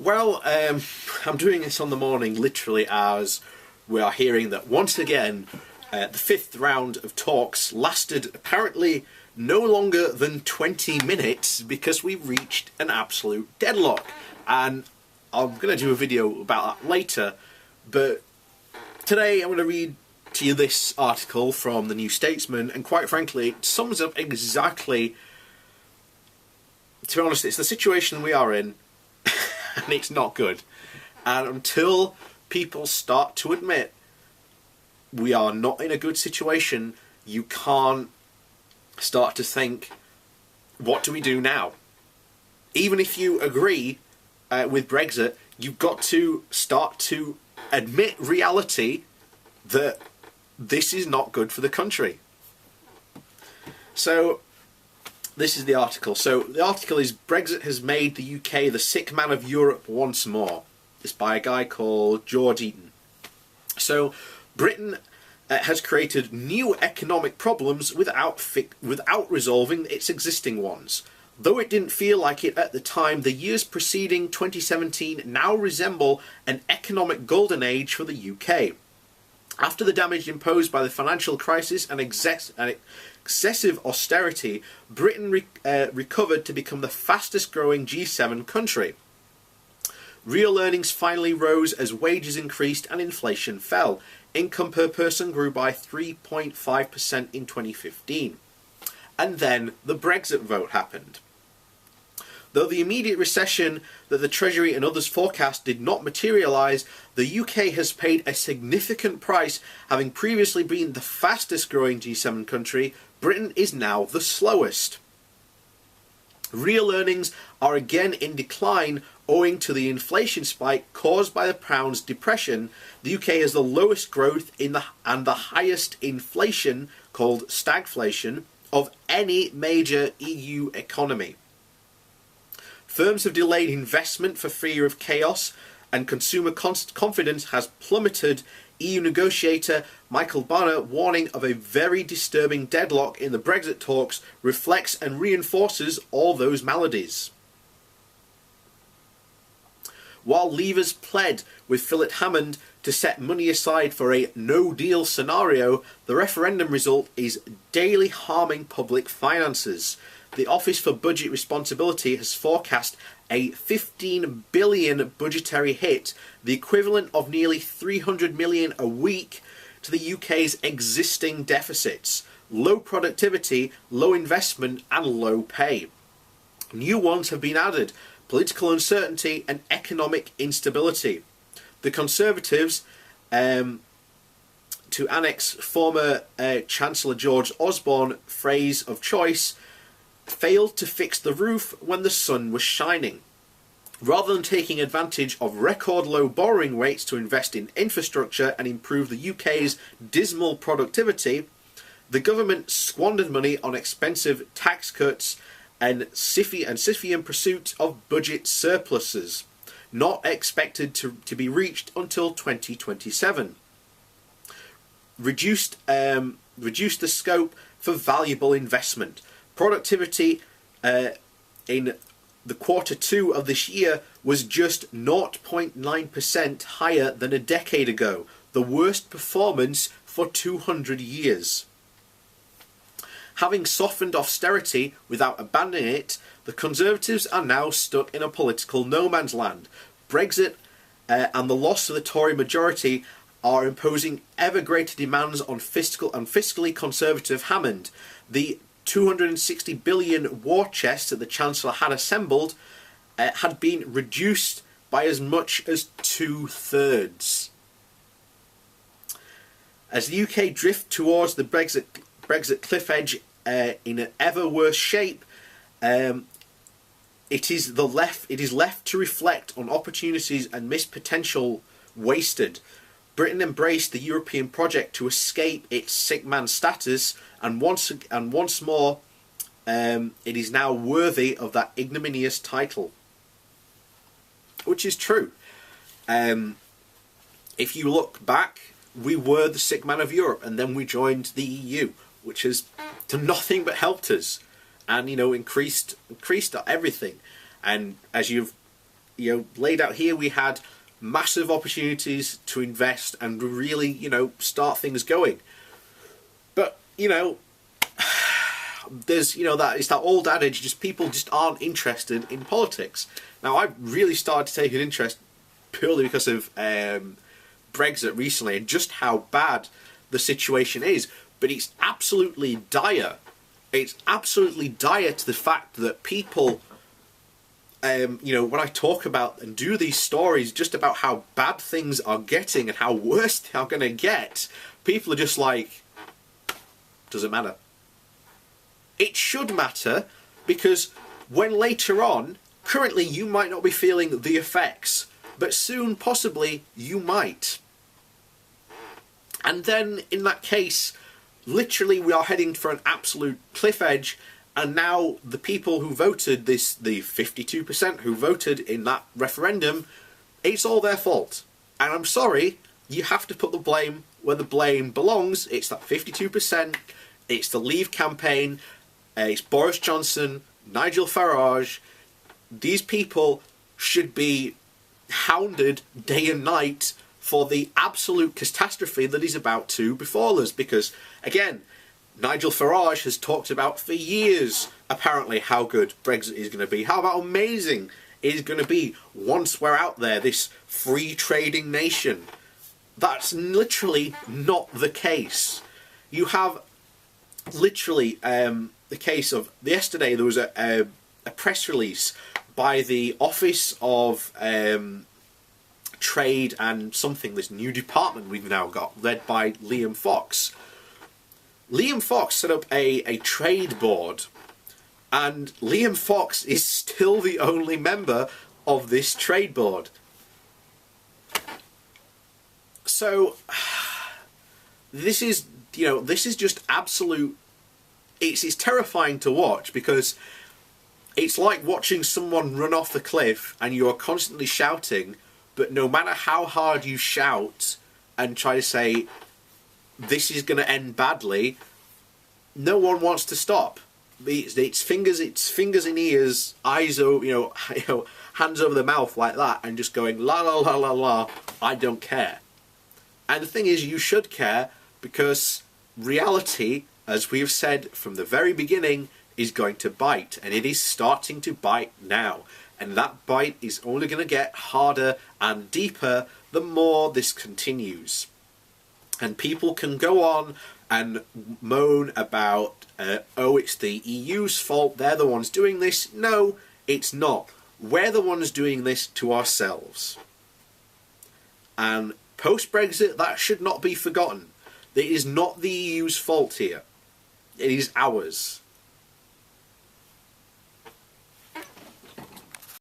Well, I'm doing this on the morning literally as we are hearing that once again the fifth round of talks lasted apparently no longer than 20 minutes because we reached an absolute deadlock. And I'm going to do a video about that later, but today I'm going to read to you this article from the New Statesman, and quite frankly it sums up exactly, to be honest, it's the situation we are in and it's not good. And until people start to admit we are not in a good situation, you can't start to think, what do we do now? Even if you agree with Brexit, you've got to start to admit reality that this is not good for the country. So this is the article. So the article is Brexit has made the UK the sick man of Europe once more. It's by a guy called George Eaton. So Britain has created new economic problems without resolving its existing ones. Though it didn't feel like it at the time, the years preceding 2017 now resemble an economic golden age for the UK. After the damage imposed by the financial crisis and excessive austerity, Britain recovered to become the fastest growing G7 country. Real earnings finally rose as wages increased and inflation fell. Income per person grew by 3.5% in 2015. And then the Brexit vote happened. Though the immediate recession that the Treasury and others forecast did not materialise, the UK has paid a significant price. Having previously been the fastest growing G7 country, Britain is now the slowest. Real earnings are again in decline owing to the inflation spike caused by the pound's depression. The UK has the lowest growth and the highest inflation, called stagflation, of any major EU economy. Firms have delayed investment for fear of chaos, and consumer confidence has plummeted. EU negotiator Michael Barner, warning of a very disturbing deadlock in the Brexit talks, reflects and reinforces all those maladies. While Leavers pled with Philip Hammond to set money aside for a no-deal scenario, the referendum result is daily harming public finances. The Office for Budget Responsibility has forecast a 15 billion budgetary hit, the equivalent of nearly 300 million a week, to the UK's existing deficits. Low productivity, low investment and low pay. New ones have been added: political uncertainty and economic instability. The Conservatives, to annex former Chancellor George Osborne's phrase of choice, failed to fix the roof when the sun was shining. Rather than taking advantage of record low borrowing rates to invest in infrastructure and improve the UK's dismal productivity, the government squandered money on expensive tax cuts and Sisyphean pursuit of budget surpluses, not expected to be reached until 2027. Reduced the scope for valuable investment. Productivity in the Q2 of this year was just 0.9% higher than a decade ago, the worst performance for 200 years. Having softened austerity without abandoning it, the Conservatives are now stuck in a political no man's land. Brexit and the loss of the Tory majority are imposing ever greater demands on fiscally conservative Hammond. The 260 billion war chest that the Chancellor had assembled had been reduced by as much as 2/3. As the UK drift towards the Brexit cliff edge in an ever worse shape, it is left to reflect on opportunities and missed potential wasted. Britain embraced the European project to escape its sick man status, and once more it is now worthy of that ignominious title. Which is true. If you look back, we were the sick man of Europe, and then we joined the EU, which has done nothing but helped us, and increased everything. And as you've laid out here, we had massive opportunities to invest and really, start things going. But, there's, that it's that old adage, just people just aren't interested in politics. Now, I've really started to take an interest purely because of Brexit recently and just how bad the situation is. But it's absolutely dire. It's absolutely dire to the fact that people, when I talk about and do these stories just about how bad things are getting and how worse they are going to get, people are just like, doesn't matter. It should matter, because when later on, currently you might not be feeling the effects, but soon possibly you might. And then in that case, literally we are heading for an absolute cliff edge, and now the people who voted the 52% who voted in that referendum, it's all their fault. And I'm sorry, you have to put the blame where the blame belongs. It's that 52%, it's the Leave campaign, it's Boris Johnson, Nigel Farage. These people should be hounded day and night for the absolute catastrophe that is about to befall us. Because, again, Nigel Farage has talked about for years, apparently, how good Brexit is going to be. How about amazing it is going to be once we're out there, this free trading nation. That's literally not the case. You have literally the case of yesterday. There was a press release by the Office of Trade and something, this new department we've now got, led by Liam Fox. Liam Fox set up a trade board, and Liam Fox is still the only member of this trade board. So this is just absolute. It's terrifying to watch, because it's like watching someone run off the cliff and you're constantly shouting, but no matter how hard you shout and try to say this is going to end badly, no one wants to stop. It's fingers in ears, eyes over, hands over the mouth like that, and just going la la la la la. I don't care. And the thing is, you should care, because reality, as we have said from the very beginning, is going to bite, and it is starting to bite now. And that bite is only going to get harder and deeper the more this continues. And people can go on and moan about, it's the EU's fault, they're the ones doing this. No, it's not. We're the ones doing this to ourselves. And post-Brexit, that should not be forgotten. It is not the EU's fault here. It is ours.